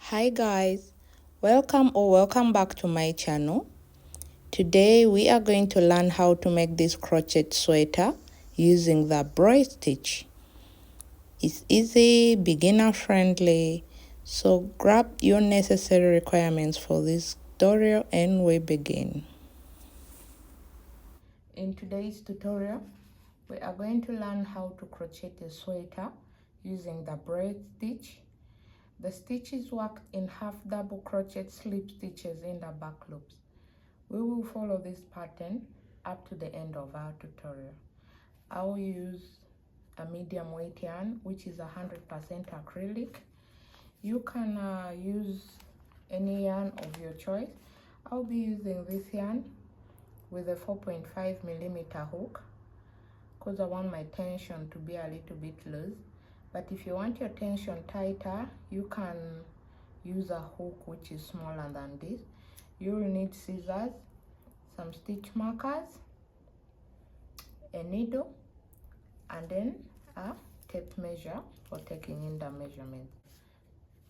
Hi guys, welcome back to my channel. Today we are going to learn how to make this crochet sweater using the brioche stitch. It's easy, beginner friendly, so grab your necessary requirements for this tutorial and we begin. In today's tutorial, we are going to learn how to crochet a sweater using the brioche stitch. The stitch is worked in half double crochet slip stitches in the back loops. We will follow this pattern up to the end of our tutorial. I will use a medium weight yarn, which is 100% acrylic. You can use any yarn of your choice. I'll be using this yarn with a 4.5mm hook because I want my tension to be a little bit loose. But if you want your tension tighter, you can use a hook which is smaller than this. You will need scissors, some stitch markers, a needle, and then a tape measure for taking in the measurements.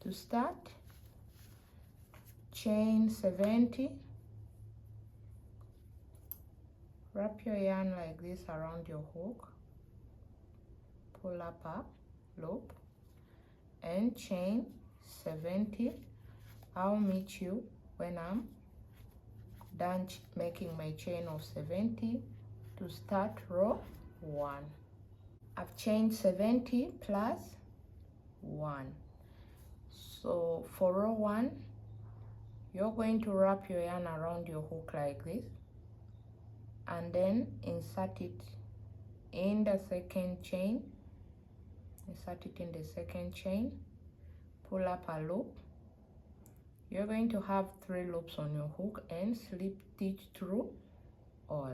To start, chain 70, wrap your yarn like this around your hook, pull up a loop, and chain 70. I'll meet you when I'm done making my chain of 70 to start row 1. I've chained 70 plus 1. So for row 1, you're going to wrap your yarn around your hook like this and then insert it in the second chain. Insert it in the second chain, pull up a loop. You're going to have 3 loops on your hook and slip stitch through all.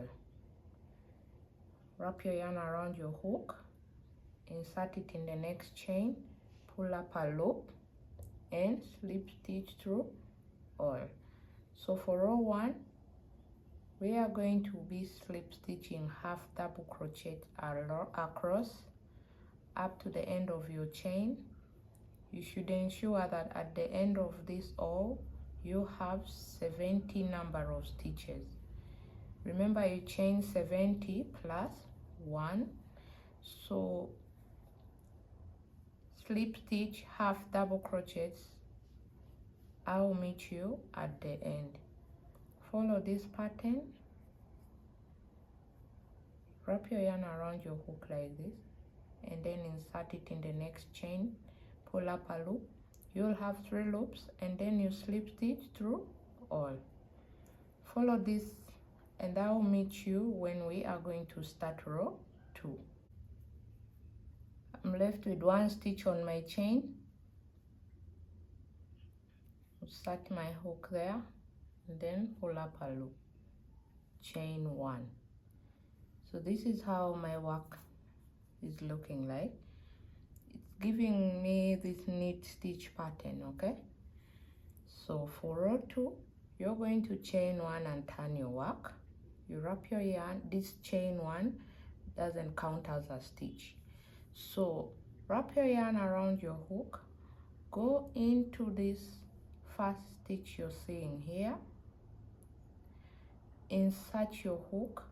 Wrap your yarn around your hook, insert it in the next chain, pull up a loop and slip stitch through all. So for row 1, we are going to be slip stitching half double crochet across up to the end of your chain. You should ensure that at the end of this all, you have 70 number of stitches. Remember, you chain 70 plus 1. So slip stitch half double crochets. I will meet you at the end. Follow this pattern. Wrap your yarn around your hook like this and then insert it in the next chain, pull up a loop. You'll have 3 loops and then you slip stitch through all. Follow this and I will meet you when we are going to start row 2. I'm left with 1 stitch on my chain. Start my hook there and then pull up a loop, chain 1. So this is how my work is looking like. It's giving me this neat stitch pattern, okay? So for row 2, you're going to chain 1 and turn your work. You wrap your yarn. This chain 1 doesn't count as a stitch. So wrap your yarn around your hook, go into this first stitch you're seeing here, insert your hook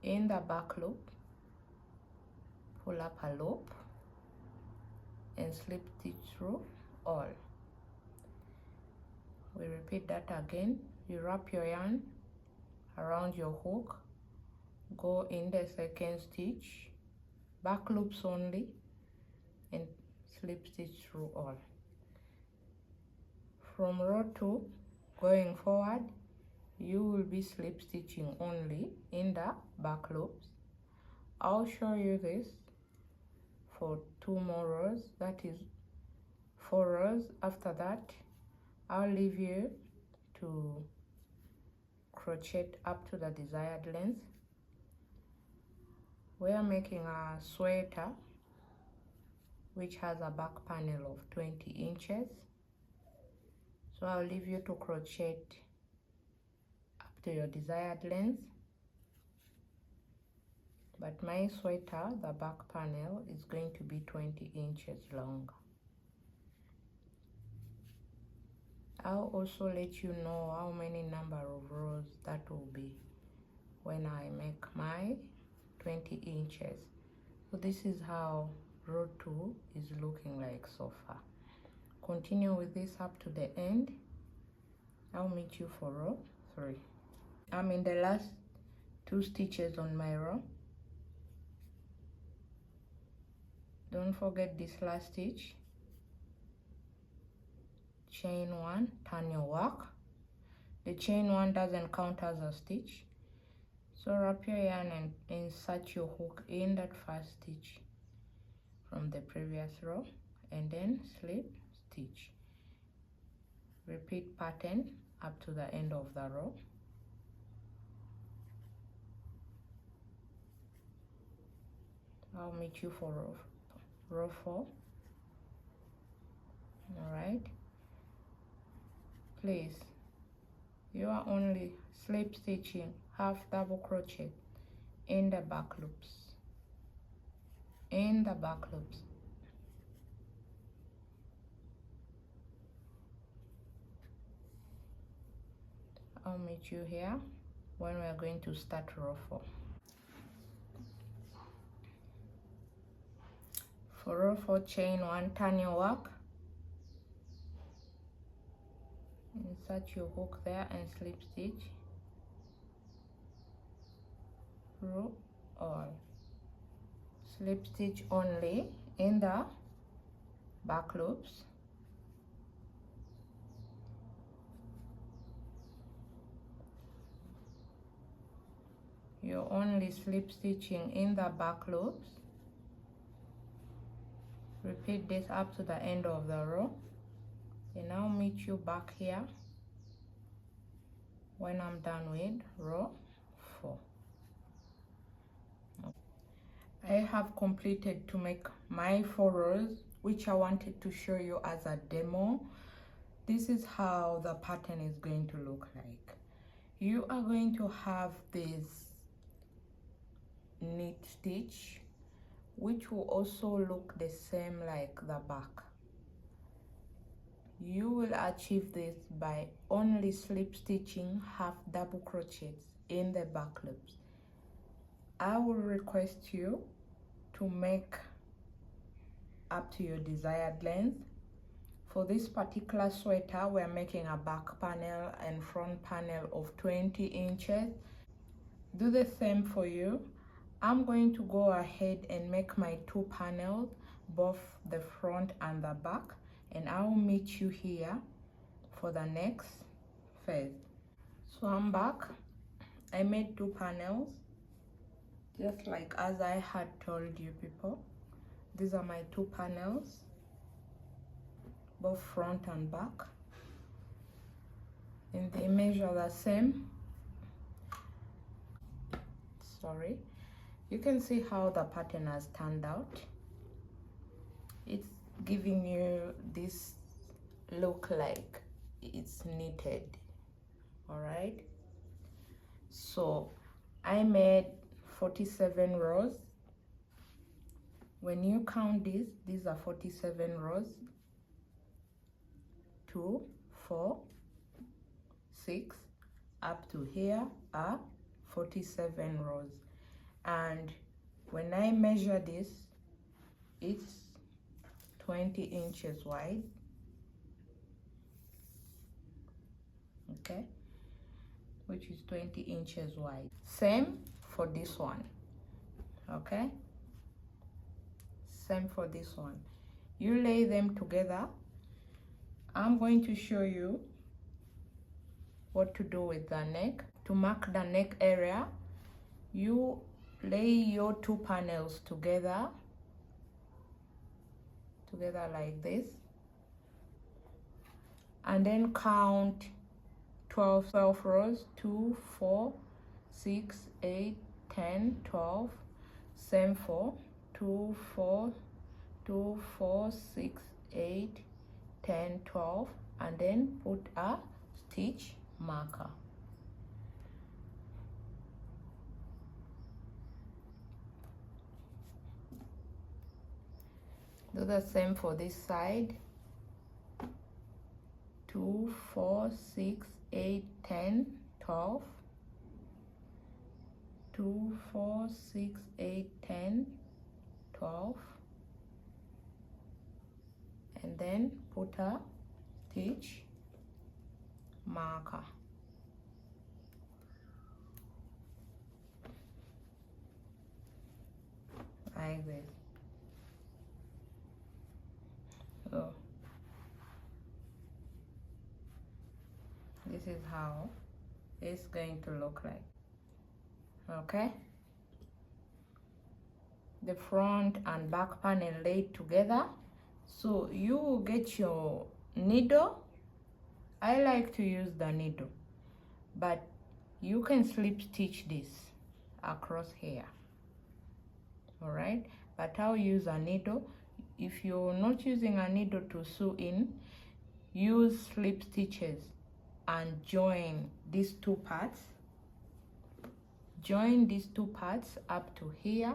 in the back loop, pull up a loop and slip stitch through all. We repeat that again. You wrap your yarn around your hook, go in the second stitch, back loops only, and slip stitch through all. From row 2 going forward, you will be slip stitching only in the back loops. I'll show you this for 2 more rows, that is 4 rows. After that, I'll leave you to crochet up to the desired length. We are making a sweater which has a back panel of 20 inches. So I'll leave you to crochet up to your desired length. But my sweater, the back panel, is going to be 20 inches long. I'll also let you know how many number of rows that will be when I make my 20 inches. So this is how row 2 is looking like so far. Continue with this up to the end. I'll meet you for row 3. I'm in the last 2 stitches on my row. Don't forget this last stitch. Chain 1, turn your work. The chain 1 doesn't count as a stitch. So wrap your yarn and insert your hook in that first stitch from the previous row, and then slip stitch. Repeat pattern up to the end of the row. I'll meet you for row 4. All right, please, you are only slip stitching half double crochet in the back loops, I'll meet you here when we are going to start row 4. For row 4, chain 1, turn your work, insert your hook there and slip stitch through all. Slip stitch only in the back loops. You're only slip stitching in the back loops. Repeat this up to the end of the row, and I'll meet you back here when I'm done with row 4. I have completed to make my 4 rows, which I wanted to show you as a demo. This is how the pattern is going to look like. You are going to have this knit stitch, which will also look the same like the back. You will achieve this by only slip stitching half double crochets in the back loops. I will request you to make up to your desired length. For this particular sweater, we're making a back panel and front panel of 20 inches. Do the same for you. I'm going to go ahead and make my 2 panels, both the front and the back, and I will meet you here for the next phase. So I'm back. I made 2 panels, just like as I had told you people. These are my 2 panels, both front and back, and they measure the same. Sorry. You can see how the pattern has turned out. It's giving you this look like it's knitted. All right, so I made 47 rows. When you count these are 47 rows. 2, 4, 6 up to here are 47 rows. And when I measure this, it's 20 inches wide. Okay, which is 20 inches wide. Same for this one. Okay, same for this one. You lay them together. I'm going to show you what to do with the neck. To mark the neck area, you lay your 2 panels together like this, and then count 12 rows. 2, 4, 6, 8, 10, 12. Same for 2, 4, 2, 4, 6, 8, 10, 12, and then put a stitch marker. Do the same for this side. 2, 4, 6, 8, 10, 12, 2, 4, 6, 8, 10, 12, and then put a stitch marker like this. So this is how it's going to look like. Okay, the front and back panel laid together. So you will get your needle. I like to use the needle, but you can slip stitch this across here. All right, but I'll use a needle. If you're not using a needle to sew in, use slip stitches and join these two parts. Join these two parts up to here.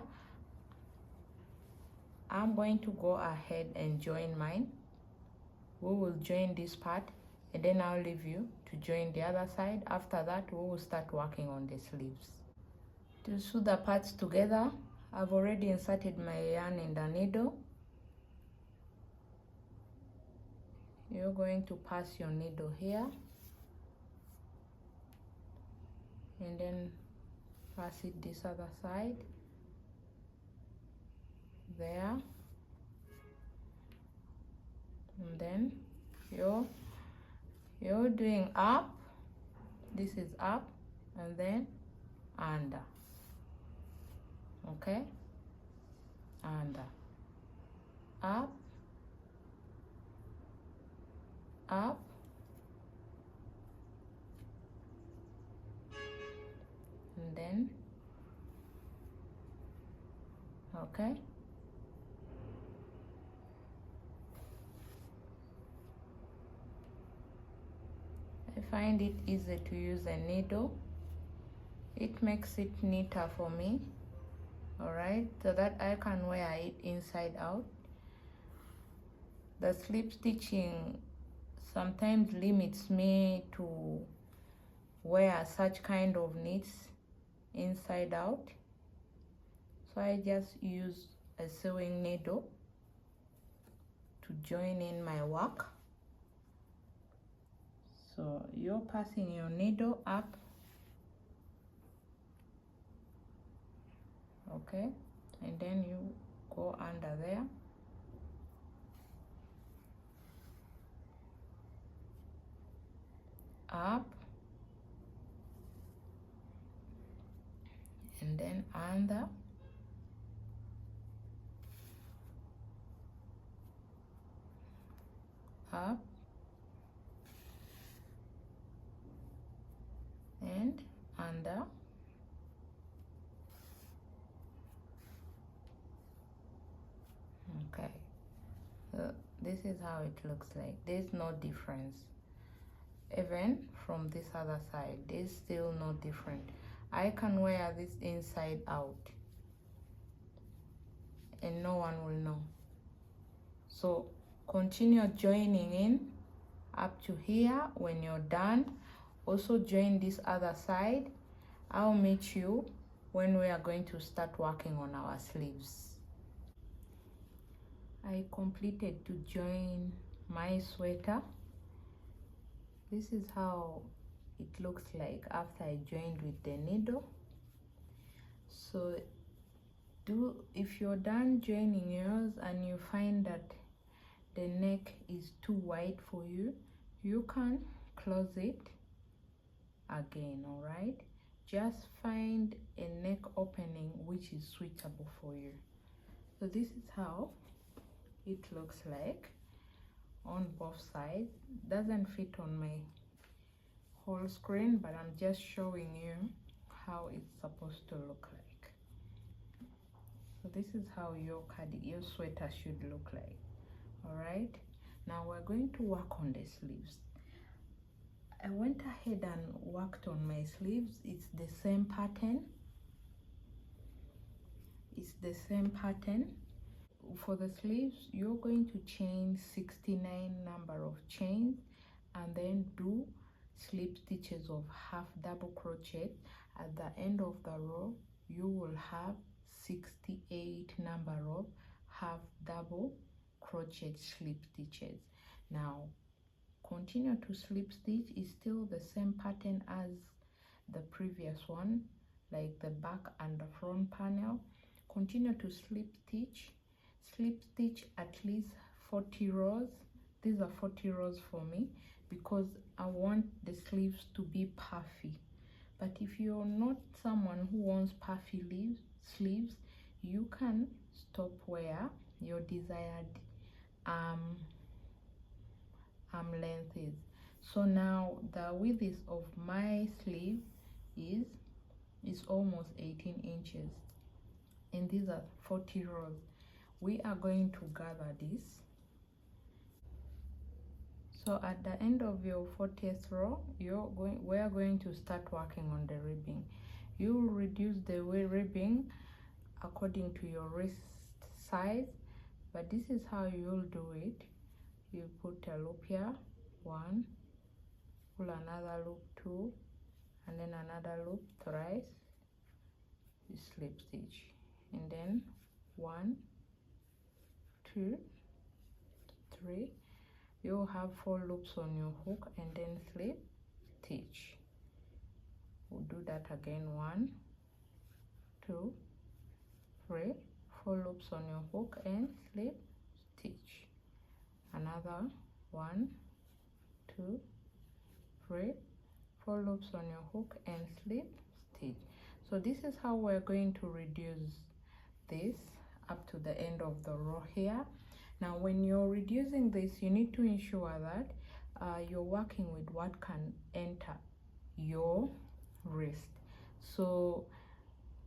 I'm going to go ahead and join mine. We will join this part, and then I'll leave you to join the other side. After that, we will start working on the sleeves. To sew the parts together, I've already inserted my yarn in the needle. You're going to pass your needle here, and then pass it this other side, there, and then you're doing up. This is up, and then under. Okay, under, up, up, and then okay. I find it easy to use a needle. It makes it neater for me, all right, so that I can wear it inside out. The slip stitching sometimes limits me to wear such kind of knits inside out, so I just use a sewing needle to join in my work. So you're passing your needle up, okay, and then you go under there, up, and then under, up, and under, okay. So this is how it looks like. There's no difference. Even from this other side, there's still no different. I can wear this inside out and no one will know. So continue joining in up to here. When you're done, also join this other side. I'll meet you when we are going to start working on our sleeves. I completed to join my sweater. This is how it looks like after I joined with the needle. So if you're done joining yours and you find that the neck is too wide for you, you can close it again. All right, just find a neck opening which is suitable for you. So this is how it looks like on both sides. Doesn't fit on my whole screen, but I'm just showing you how it's supposed to look like. So this is how your sweater should look like. All right, now we're going to work on the sleeves. I went ahead and worked on my sleeves. It's the same pattern. It's the same pattern. For the sleeves, you're going to chain 69 number of chains, and then do slip stitches of half double crochet. At the end of the row you will have 68 number of half double crochet slip stitches. Now continue to slip stitch. Is still the same pattern as the previous one, like the back and the front panel. Continue to slip stitch at least 40 rows. These are 40 rows for me because I want the sleeves to be puffy. But if you're not someone who wants puffy sleeves, you can stop where your desired arm length is. So now the width of my sleeve is almost 18 inches, and these are 40 rows. We are going to gather this. So at the end of your 40th row, we are going to start working on the ribbing. You will reduce the ribbing according to your wrist size, but this is how you'll do it. You put a loop here, 1, pull another loop, 2, and then another loop thrice. You slip stitch, and then 1, 2, 3. You'll have 4 loops on your hook and then slip stitch. We'll do that again. 1, 2, 3, 4 loops on your hook and slip stitch. Another 1, 2, 3, 4 loops on your hook and slip stitch. So this is how we're going to reduce this up to the end of the row here. Now when you're reducing this, you need to ensure that you're working with what can enter your wrist. So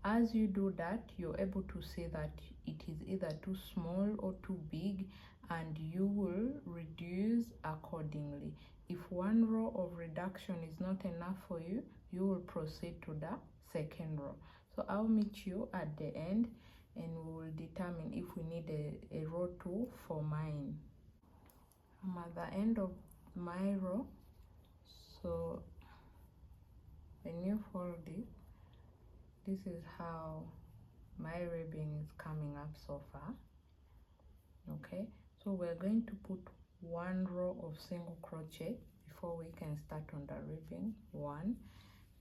as you do that, you're able to see that it is either too small or too big, and you will reduce accordingly. If one row of reduction is not enough for you, you will proceed to the second row. So I'll meet you at the end and we will determine if we need a row 2 for mine. I'm at the end of my row. So when you fold it, this is how my ribbing is coming up so far. Okay, so we're going to put 1 row of single crochet before we can start on the ribbing. 1,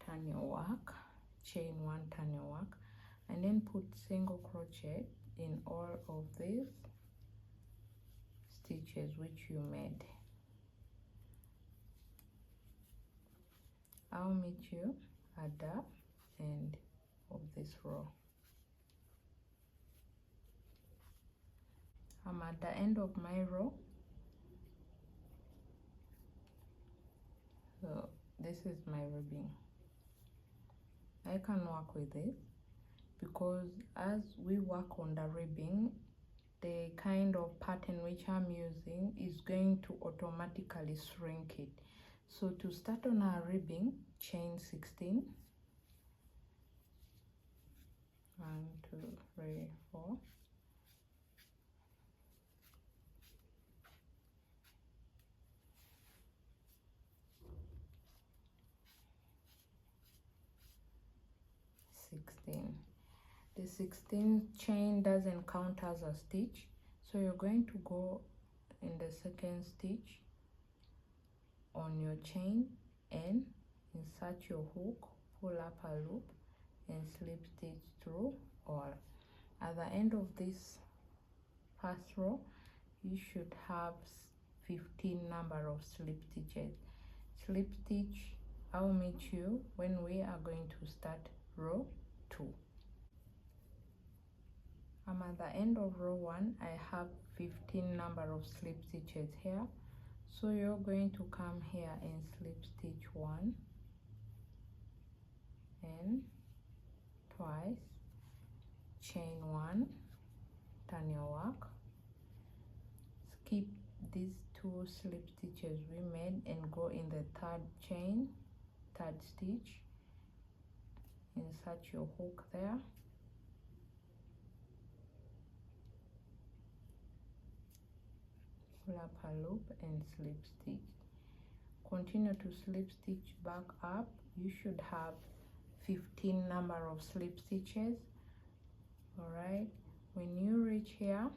turn your work, chain 1, turn your work, and then put single crochet in all of these stitches which you made. I'll meet you at the end of this row. I'm at the end of my row. So this is my ribbing. I can work with it because as we work on the ribbing, the kind of pattern which I'm using is going to automatically shrink it. So to start on our ribbing, chain 16. 1, 2, 3, 4. The 16th chain doesn't count as a stitch, so you're going to go in the second stitch on your chain and insert your hook, pull up a loop and slip stitch through all. At the end of this first row, you should have 15 number of slip stitches. Slip stitch, I'll meet you when we are going to start row 2. I'm at the end of row 1. I have 15 number of slip stitches here, so you're going to come here and slip stitch 1 and twice, chain 1, turn your work, skip these 2 slip stitches we made and go in the third chain, third stitch, insert your hook there, pull up a loop and slip stitch. continue to slip stitch back up. You should have 15 number of slip stitches. All right, when you reach here,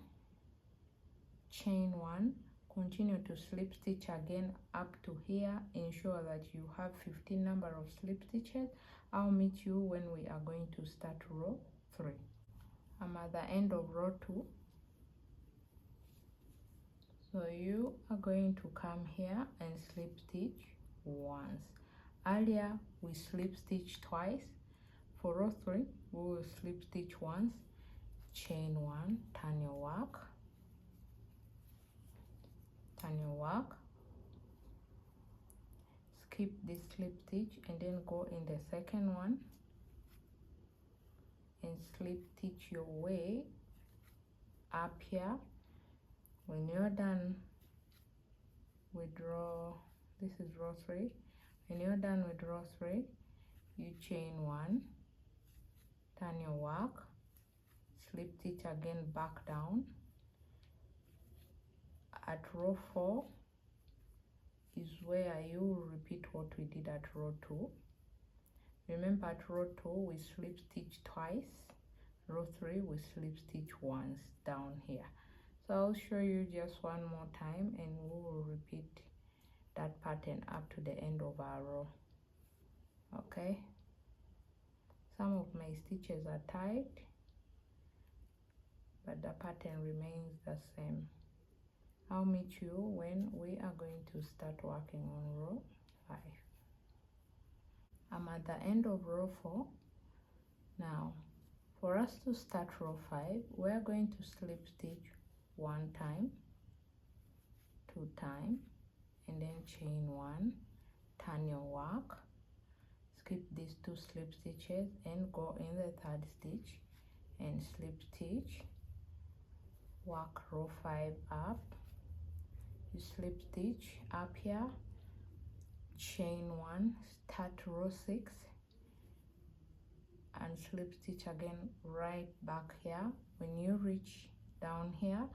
chain 1, continue to slip stitch again up to here. Ensure that you have 15 number of slip stitches. I'll meet you when we are going to start row 3. I'm at the end of row 2. So you are going to come here and slip stitch once. Earlier we slip stitch twice. For row 3 we will slip stitch once, chain 1, turn your work, skip this slip stitch and then go in the second one and slip stitch your way up here. When you're done with this is row 3. When you're done with row 3, you chain 1, turn your work, slip stitch again back down. At row 4 is where you will repeat what we did at row 2. Remember, at row 2 we slip stitch twice, row 3 we slip stitch once down here. So I'll show you just one more time and we will repeat that pattern up to the end of our row. Okay, some of my stitches are tight, but the pattern remains the same. I'll meet you when we are going to start working on row 5. I'm at the end of row 4. Now, for us to start row 5, we're going to slip stitch 1 time, 2 times, and then chain 1, turn your work, skip these 2 slip stitches and go in the 3rd stitch and slip stitch, work row 5 up. You slip stitch up here, chain 1, start row 6 and slip stitch again right back here. When you reach down here,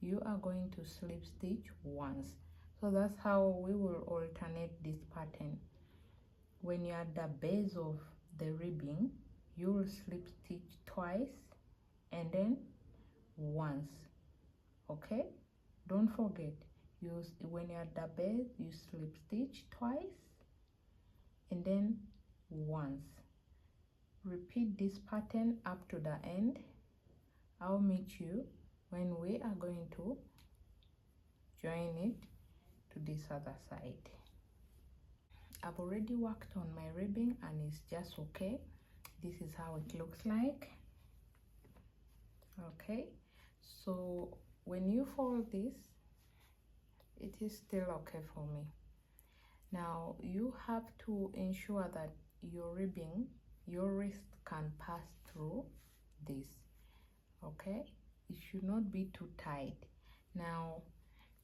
you are going to slip stitch once. So that's how we will alternate this pattern. When you're at the base of the ribbing, you will slip stitch twice and then once. Okay, don't forget, when you're at the base, you slip stitch twice and then once. Repeat this pattern up to the end. I'll meet you when we are going to join it to this other side. I've already worked on my ribbing and it's just okay. This is how it looks like. Okay, so when you fold this, it is still okay for me. Now you have to ensure that your ribbing, your wrist can pass through this. Okay, it should not be too tight. Now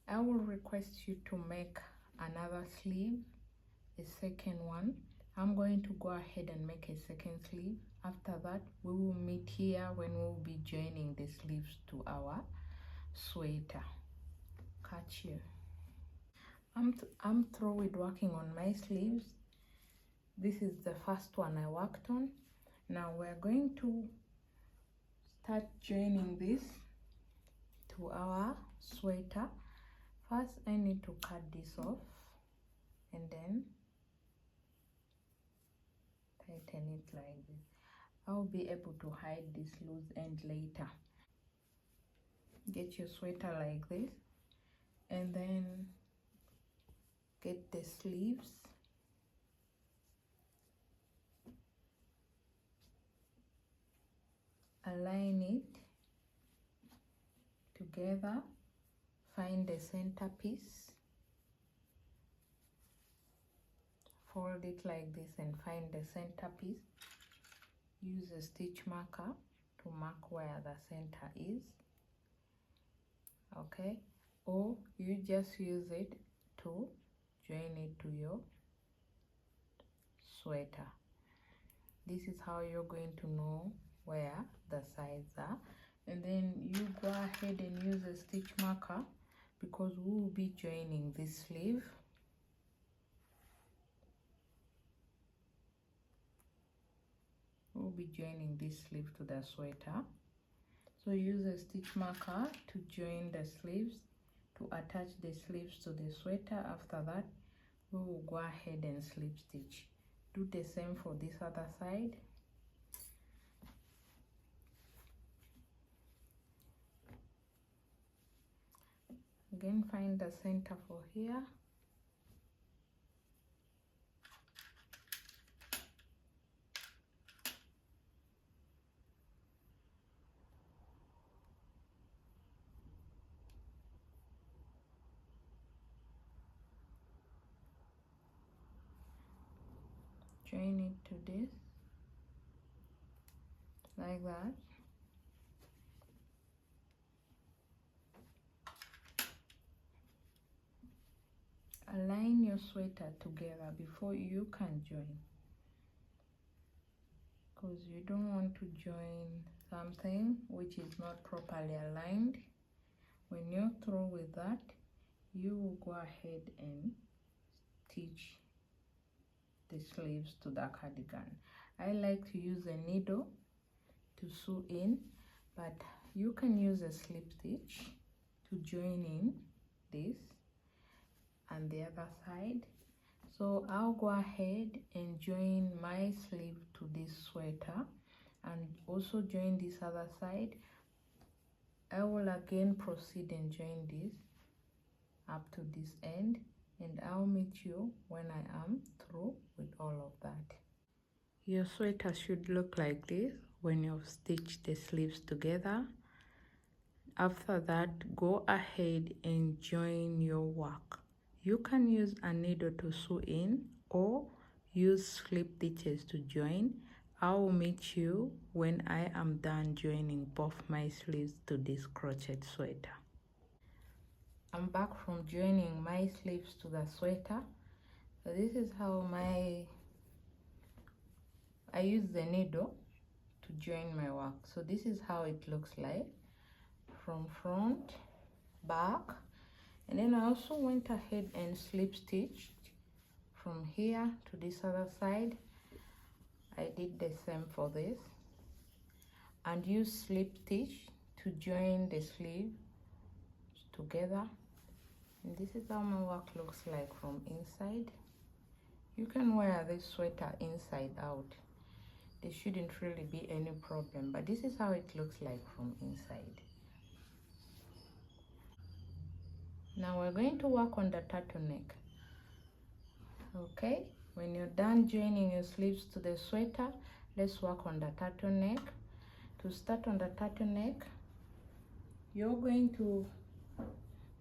I will request you to make another sleeve, a second one. I'm going to go ahead and make a second sleeve. After that we will meet here when we will be joining the sleeves to our sweater. Catch you. I'm through with working on my sleeves. This is the first one I worked on. Now we're going to start joining this to our sweater. First I need to cut this off and then tighten it like this. I'll be able to hide this loose end later. Get your sweater like this and then get the sleeves. Align it together, find the center piece, fold it like this and find the center piece. Use a stitch marker to mark where the center is. Okay, or you just use it to join it to your sweater. This is how you're going to know where the sides are, and then you go ahead and use a stitch marker because we will be joining this sleeve. we'll be joining this sleeve to the sweater. So use a stitch marker to join the sleeves, to attach the sleeves to the sweater. After that, we will go ahead and slip stitch. Do the same for this other side. Again, find the center for here. Join it to this, like that. Align your sweater together before you can join, because you don't want to join something which is not properly aligned. When you're through with that, you will go ahead and stitch the sleeves to the cardigan. I like to use a needle to sew in, but you can use a slip stitch to join in this and the other side. So I'll go ahead and join my sleeve to this sweater and also join this other side. I will again proceed and join this up to this end, and I'll meet you when I am through with all of that. Your sweater should look like this when you've stitched the sleeves together. After that, go ahead and join your work. You can use a needle to sew in or use slip stitches to join. I will meet you when I am done joining both my sleeves to this crochet sweater. I'm back from joining my sleeves to the sweater. So this is how I use the needle to join my work. So this is how it looks like from front, back, and then I also went ahead and slip stitched from here to this other side. I did the same for this, and use slip stitch to join the sleeve together. And this is how my work looks like from inside. You can wear this sweater inside out. There shouldn't really be any problem, but this is how it looks like from inside. Now we're going to work on the turtleneck. Okay, when you're done joining your sleeves to the sweater, let's work on the turtleneck. To start on the turtleneck, you're going to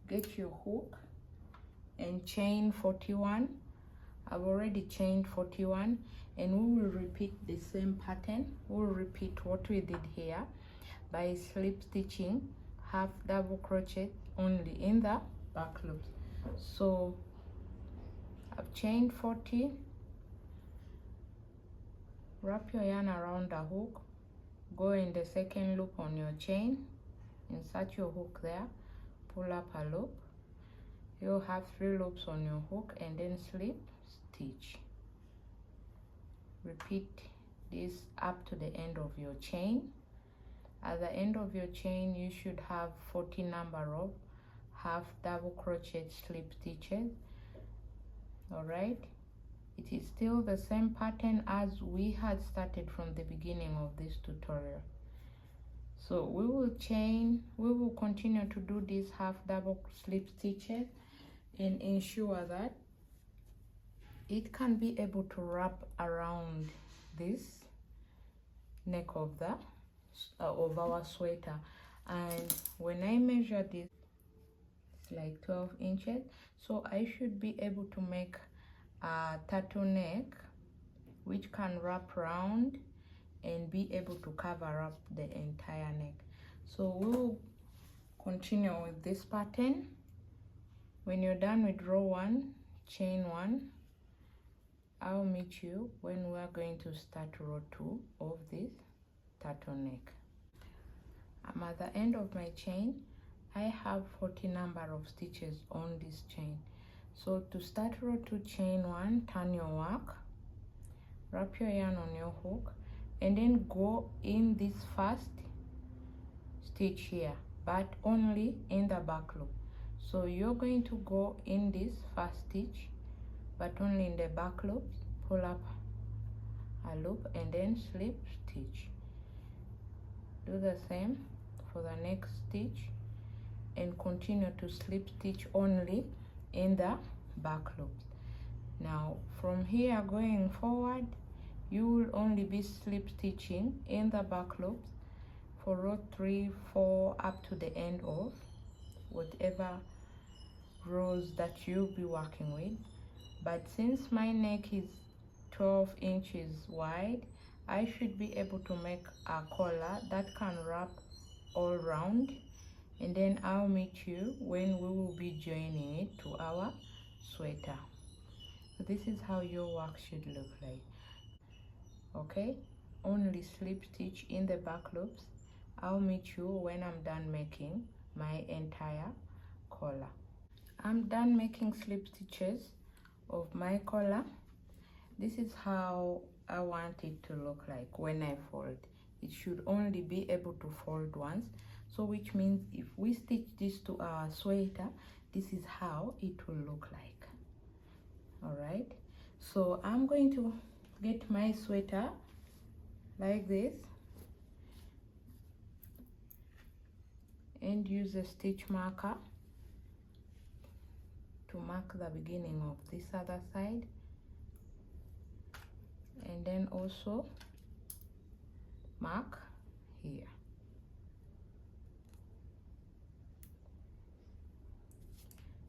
get your hook and chain 41. I've already chained 41, and we will repeat the same pattern. We'll repeat what we did here by slip stitching half double crochet only in the back loops. So I've chained 40, wrap your yarn around the hook, go in the second loop on your chain, insert your hook there, pull up a loop. You'll have 3 loops on your hook, and then slip stitch. Repeat this up to the end of your chain. At the end of your chain, you should have 40 number of half double crochet slip stitches. All right, it is still the same pattern as we had started from the beginning of this tutorial. So we will continue to do these half double slip stitches and ensure that it can be able to wrap around this neck of our sweater. And when I measure this, it's like 12 inches, so I should be able to make a turtleneck which can wrap around and be able to cover up the entire neck. So we'll continue with this pattern. When you're done with row 1, chain 1, I'll meet you when we're going to start row 2 of this turtleneck. I'm at the end of my chain. I have 40 number of stitches on this chain. So to start row 2, chain 1, turn your work, wrap your yarn on your hook, and then go in this first stitch here, but only in the back loop. So you're going to go in this first stitch, but only in the back loop. Pull up a loop and then slip stitch. Do the same for the next stitch and continue to slip stitch only in the back loops. Now from here going forward, you will only be slip stitching in the back loops for row 3, 4 up to the end of whatever rows that you'll be working with. But since my neck is 12 inches wide, I should be able to make a collar that can wrap all round, and then I'll meet you when we will be joining it to our sweater. So this is how your work should look like. Okay, only slip stitch in the back loops. I'll meet you when I'm done making my entire collar. I'm done making slip stitches of my collar. This is how I want it to look like when I fold. It should only be able to fold once, so which means if we stitch this to our sweater, this is how it will look like. All right, so I'm going to get my sweater like this and use a stitch marker to mark the beginning of this other side, and then also mark here.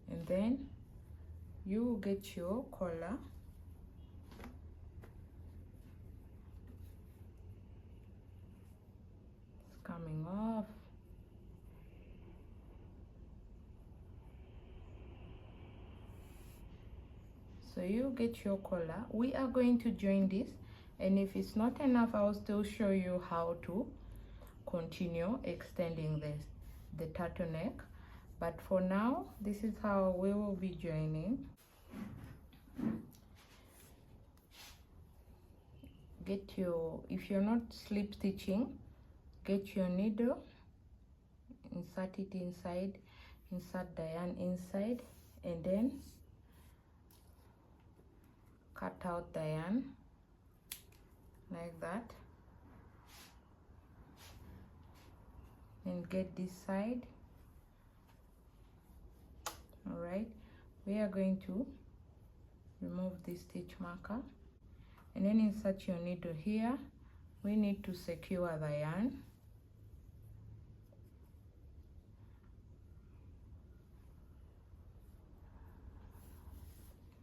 And then you will get your collar. It's coming off. So you get your collar. We are going to join this, and if it's not enough, I'll still show you how to continue extending the turtleneck. But for now, this is how we will be joining. Get your, if you're not slip stitching, get your needle, insert it inside, insert the yarn inside, and then cut out the yarn like that, and get this side. All right, we are going to remove this stitch marker and then insert your needle here. We need to secure the yarn.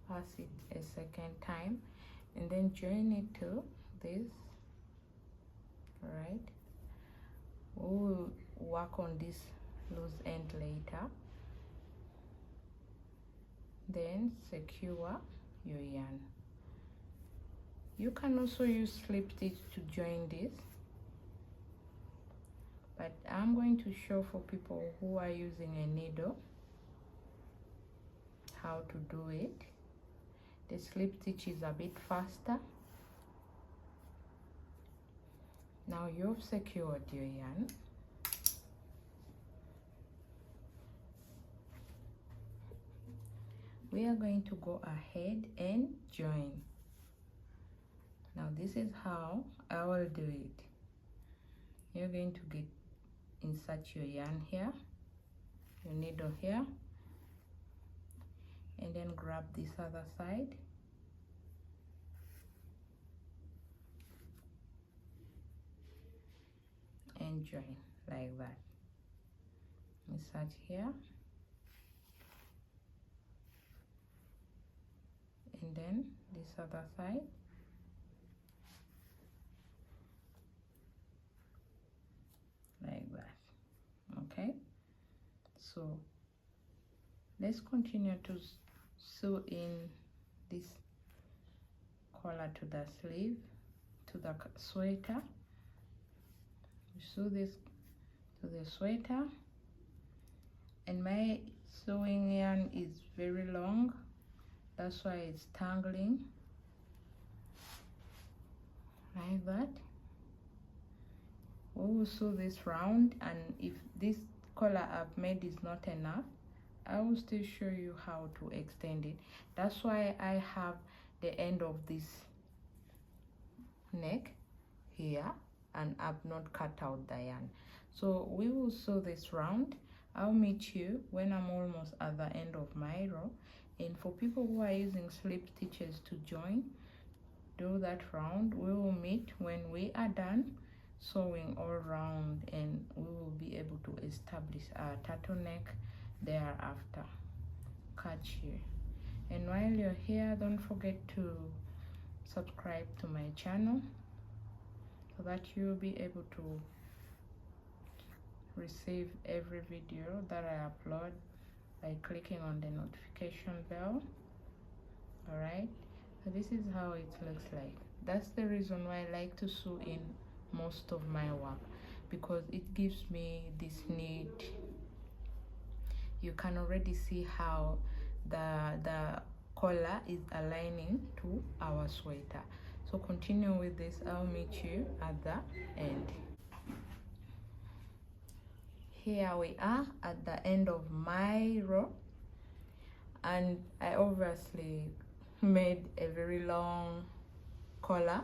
Pass it a second time and then join it to this. All right, we'll work on this loose end later. Then secure your yarn. You can also use slip stitch to join this, but I'm going to show for people who are using a needle how to do it. The slip stitch is a bit faster. Now you've secured your yarn. We are going to go ahead and join. Now this is how I will do it. You're going to insert your yarn here, your needle here, and then grab this other side and join like that. Insert here, and then this other side, like that. Okay, so let's continue to sew in this collar to the sleeve, to the sweater. Sew this to the sweater, and my sewing yarn is very long, that's why it's tangling like that. We will sew this round, and if this collar I've made is not enough, I will still show you how to extend it. That's why I have the end of this neck here, and I've not cut out the yarn. So we will sew this round. I'll meet you when I'm almost at the end of my row. And for people who are using slip stitches to join, do that round. We will meet when we are done sewing all round, and we will be able to establish our turtleneck thereafter. Catch you. And while you're here, don't forget to subscribe to my channel so that you'll be able to receive every video that I upload by clicking on the notification bell. All right, so this is how it looks like. That's the reason why I like to sew in most of my work, because it gives me this neat. You can already see how the collar is aligning to our sweater. So continue with this. I'll meet you at the end. Here we are at the end of my row, and I obviously made a very long collar,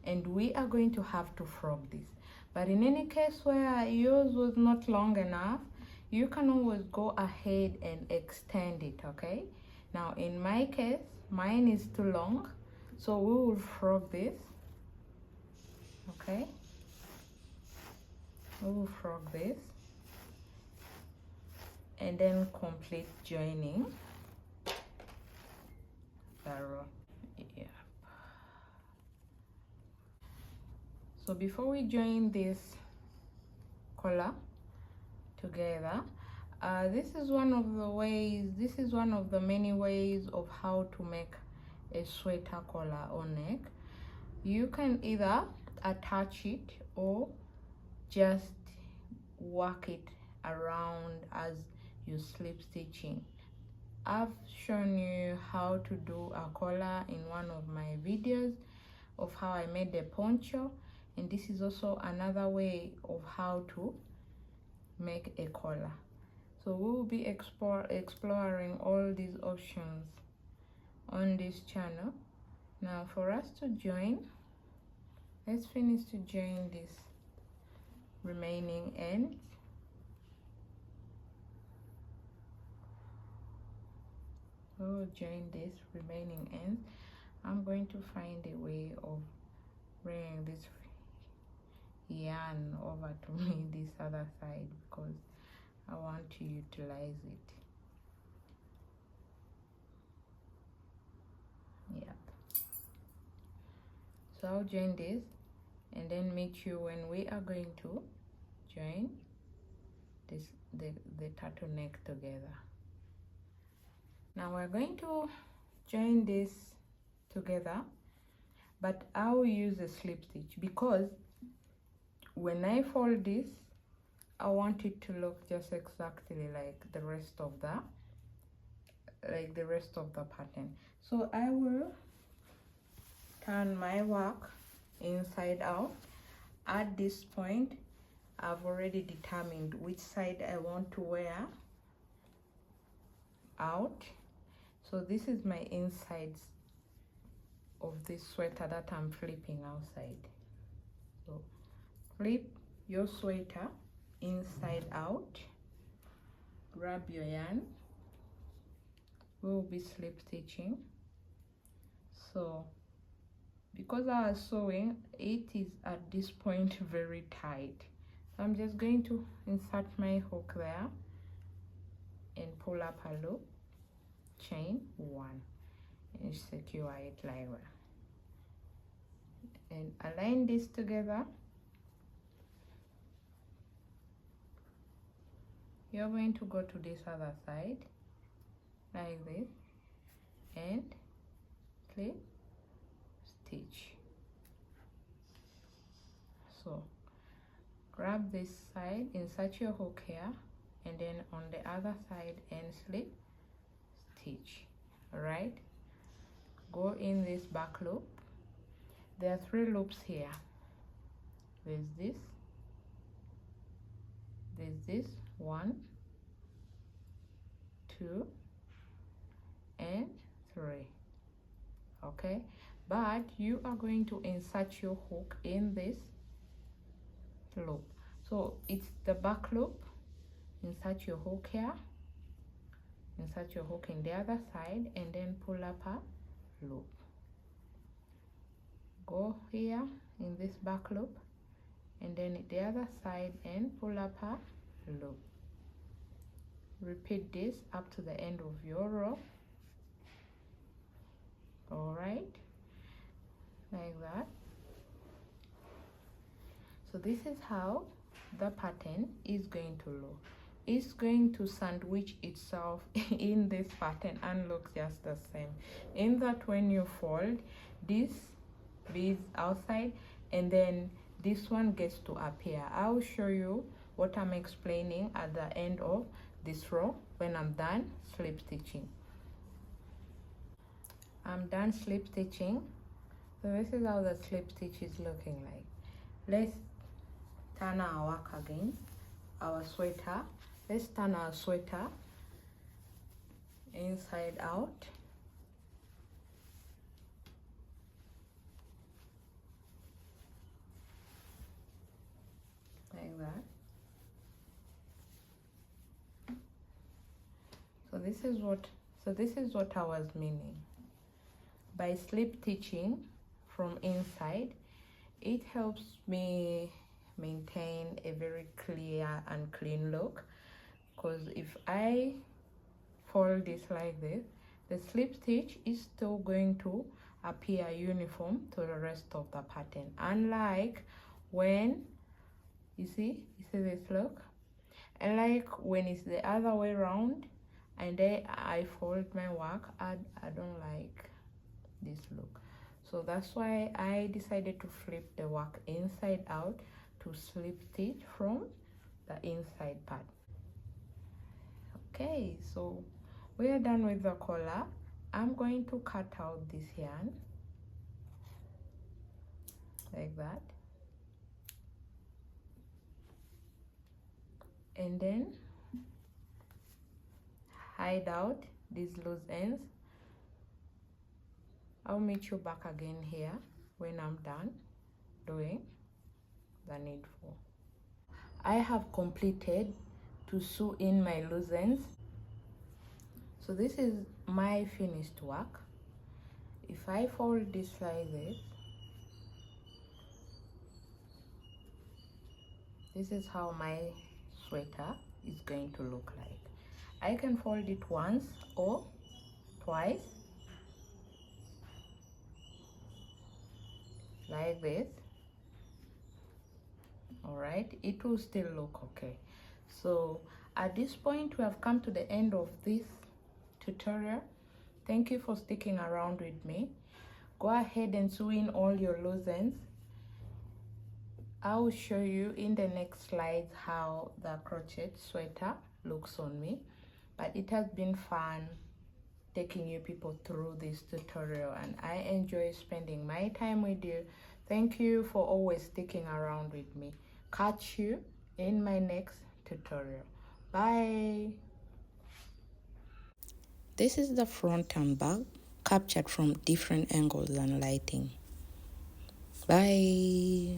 and we are going to have to frog this. But in any case where yours was not long enough, you can always go ahead and extend it. Okay, now in my case mine is too long, so we will frog this. Okay, we will frog this and then complete joining the row. Yeah. So before we join this collar together, this is one of the many ways of how to make a sweater collar or neck. You can either attach it or just work it around as you slip stitching. I've shown you how to do a collar in one of my videos of how I made the poncho, and this is also another way of how to make a collar. So we will be exploring all these options on this channel. Now for us to join, let's finish to join this remaining ends. We'll join this remaining ends. I'm going to find a way of bringing this yarn over to me this other side, because I want to utilize it. Yep. So I'll join this and then meet you when we are going to join this the turtleneck together. Now we're going to join this together, but I'll use a slip stitch, because when I fold this, I want it to look just exactly like the rest of the pattern. So I will turn my work inside out. At this point, I've already determined which side I want to wear out. So this is my insides of this sweater that I'm flipping outside. So flip your sweater inside out, grab your yarn. We'll be slip stitching. So because I was sewing, it is at this point very tight, so I'm just going to insert my hook there and pull up a loop, chain one, and secure it like that, and align this together. You're going to go to this other side like this and slip stitch. So grab this side, insert your hook here, and then on the other side and slip stitch. All right, go in this back loop. There are 3 loops here. There's this, is this 1, 2 and 3. Okay, but you are going to insert your hook in this loop. So it's the back loop. Insert your hook here, insert your hook in the other side, and then pull up a loop. Go here in this back loop, and then the other side and pull up a loop. Repeat this up to the end of your row. All right, like that. So this is how the pattern is going to look. It's going to sandwich itself in this pattern and look just the same. In that, when you fold, this beads outside and then this one gets to appear. I'll show you what I'm explaining at the end of this row when I'm done slip stitching. I'm done slip stitching. So this is how the slip stitch is looking like. Let's turn our work again, our sweater. Let's turn our sweater inside out. Like that. So this is what I was meaning. By slip stitching from inside, it helps me maintain a very clear and clean look, because if I fold this like this, the slip stitch is still going to appear uniform to the rest of the pattern, unlike when you see this look, and like when it's the other way around and then I fold my work, I don't like this look. So that's why I decided to flip the work inside out to slip stitch from the inside part. Okay, so we are done with the collar. I'm going to cut out this yarn like that, and then hide out these loose ends. I'll meet you back again here when I'm done doing the needful. I have completed to sew in my loose ends. So this is my finished work. If I fold this like this is how my sweater is going to look like. I can fold it once or twice like this. All right, it will still look okay. So at this point, we have come to the end of this tutorial. Thank you for sticking around with me. Go ahead and sew in all your loose ends. I will show you in the next slides how the crochet sweater looks on me. But it has been fun taking you people through this tutorial, and I enjoy spending my time with you. Thank you for always sticking around with me. Catch you in my next tutorial. Bye. This is the front and back captured from different angles and lighting. Bye.